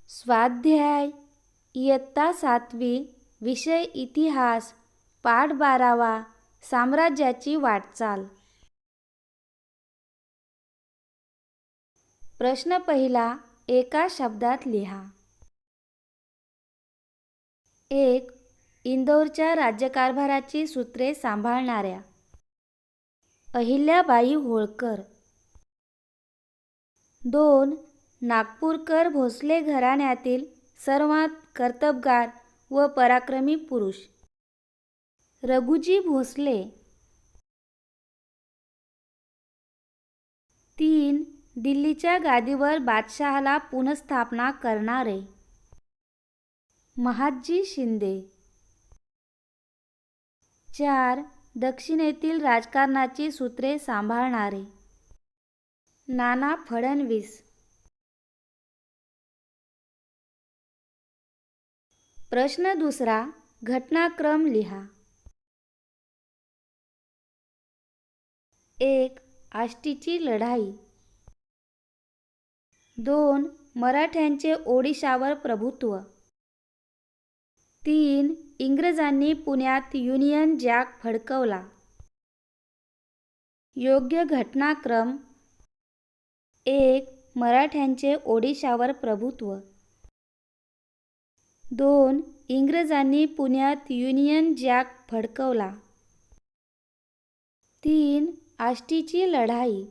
स्वाध्याय इयत्ता 7वी विषय इतिहास पाठ 12वा साम्राज्याची वाटचाल. प्रश्न पहिला एका शब्दात लिहा. 1. इंदोरच्या राज्यकारभाराची सूत्रे सांभाळणाऱ्या अहिल्याबाई होळकर. 2. नागपूरकर भोसले घराण्यातील सर्वात कर्तबगार व पराक्रमी पुरुष रघुजी भोसले. 3. दिल्लीच्या गादीवर बादशहाला पुनःस्थापना करणारे महादजी शिंदे. 4. दक्षिणेतील राजकारणाची सूत्रे सांभाळणारे नाना फडणवीस. प्रश्न दुसरा घटनाक्रम लिहा. 1. आष्टीची लढाई. 2. मराठ्यांचे ओडिशावर प्रभुत्व. 3. इंग्रजांनी पुण्यात युनियन जॅक फडकवला. योग्य घटनाक्रम. 1. मराठ्यांचे ओडिशावर प्रभुत्व. 2. इंग्रजांनी पुण्यात युनियन जॅक फडकवला. 3. आष्टीची लढाई.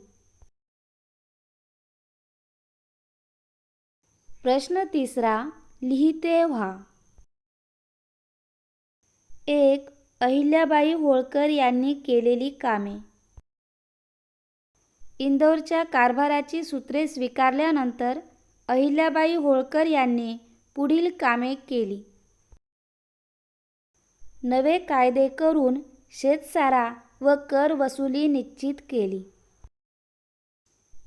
प्रश्न तिसरा लिहिते व्हा. 1. अहिल्याबाई होळकर यांनी केलेली कामे. इंदोरच्या कारभाराची सूत्रे स्वीकारल्यानंतर अहिल्याबाई होळकर यांनी पुढील कामे केली. नवे कायदे करून शेतसारा व कर वसुली निश्चित केली.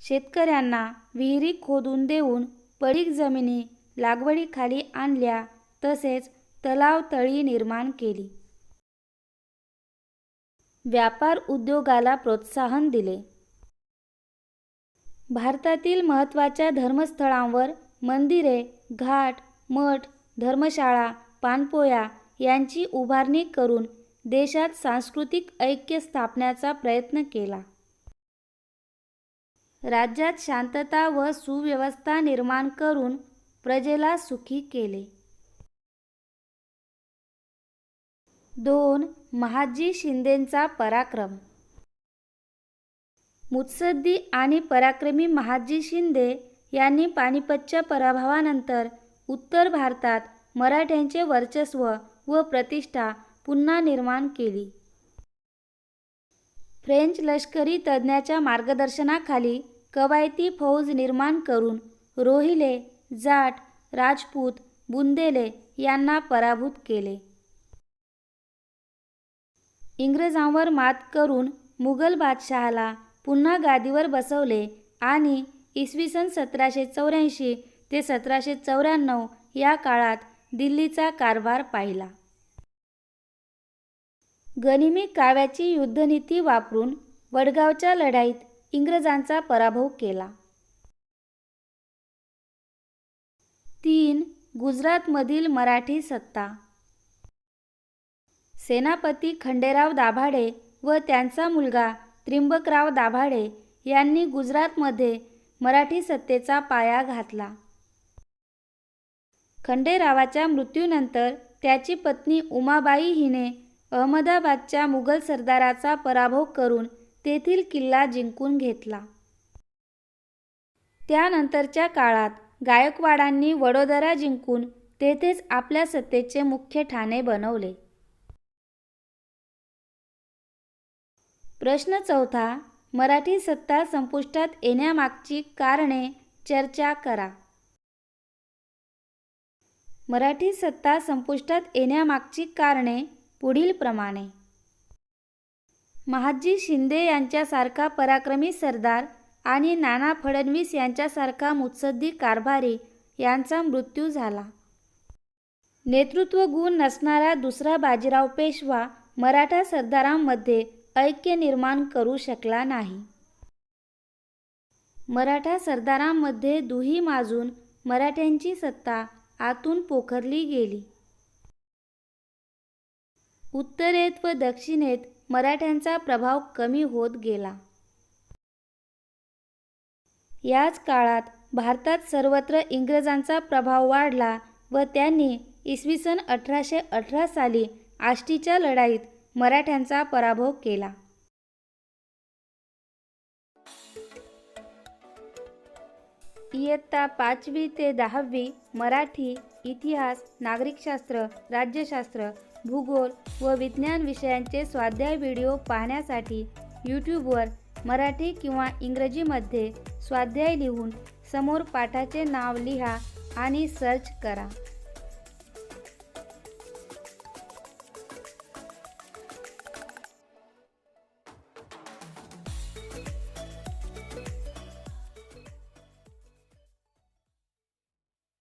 शेतकऱ्यांना विहिरी खोदून देऊन पडीक जमिनी लागवडीखाली आणल्या तसेच तलाव तळी निर्माण केली. व्यापार उद्योगाला प्रोत्साहन दिले. भारतातील महत्त्वाच्या धर्मस्थळांवर मंदिरे, घाट, मठ, धर्मशाळा, पाणपोया यांची उभारणी करून देशात सांस्कृतिक ऐक्य स्थापण्याचा प्रयत्न केला. राज्यात शांतता व सुव्यवस्था निर्माण करून प्रजेला सुखी केले. 2. महादजी शिंदेंचा पराक्रम. मुत्सद्दी आणि पराक्रमी महादजी शिंदे यांनी पानिपतच्या पराभवानंतर उत्तर भारतात मराठ्यांचे वर्चस्व व प्रतिष्ठा पुन्हा निर्माण केली. फ्रेंच लष्करी तज्ज्ञाच्या मार्गदर्शनाखाली कवायती फौज निर्माण करून रोहिले, जाट, राजपूत, बुंदेले यांना पराभूत केले. इंग्रजांवर मात करून मुघल बादशहाला पुन्हा गादीवर बसवले आणि इसवी सन 1784 ते 1794 या काळात दिल्लीचा कारभार पाहिला. गनिमी काव्याची युद्धनीती वापरून वडगावच्या लढाईत इंग्रजांचा पराभव केला. 3. गुजरातमधील मराठी सत्ता. सेनापती खंडेराव दाभाडे व त्यांचा मुलगा त्रिंबकराव दाभाडे यांनी गुजरातमध्ये मराठी सत्तेचा पाया घातला. खंडेरावाच्या मृत्यूनंतर त्याची पत्नी उमाबाई हिने अहमदाबादच्या मुघल सरदाराचा पराभव करून तेथील किल्ला जिंकून घेतला. त्यानंतरच्या काळात गायकवाडांनी वडोदरा जिंकून तेथेच आपल्या सत्तेचे मुख्य ठाणे बनवले. प्रश्न चौथा मराठी सत्ता संपुष्टात येण्यामागची कारणे चर्चा करा. मराठी सत्ता संपुष्टात येण्यामागची कारणे पुढीलप्रमाणे. महादजी शिंदे यांच्यासारखा पराक्रमी सरदार आणि नाना फडणवीस यांच्यासारखा मुत्सद्दी कारभारी यांचा मृत्यू झाला. नेतृत्व गुण नसणारा दुसरा बाजीराव पेशवा मराठा सरदारांमध्ये ऐक्य निर्माण करू शकला नाही. मराठा सरदारांमध्ये दुही माजून मराठ्यांची सत्ता आतून पोखरली गेली. उत्तरेत व दक्षिणेत मराठ्यांचा प्रभाव कमी होत गेला. याच काळात भारतात सर्वत्र इंग्रजांचा प्रभाव वाढला व त्यांनी इसवी सन 1818 साली आष्टीच्या लढाईत मराठ्यांचा पराभव केला. इयत्ता 5वी ते 10वी मराठी, इतिहास, नागरिकशास्त्र, राज्यशास्त्र, भूगोल व विज्ञान विषयांचे स्वाध्याय व्हिडिओ पाहण्यासाठी यूट्यूबवर मराठी किंवा इंग्रजीमध्ये स्वाध्याय लिहून समोर पाठाचे नाव लिहा आणि सर्च करा.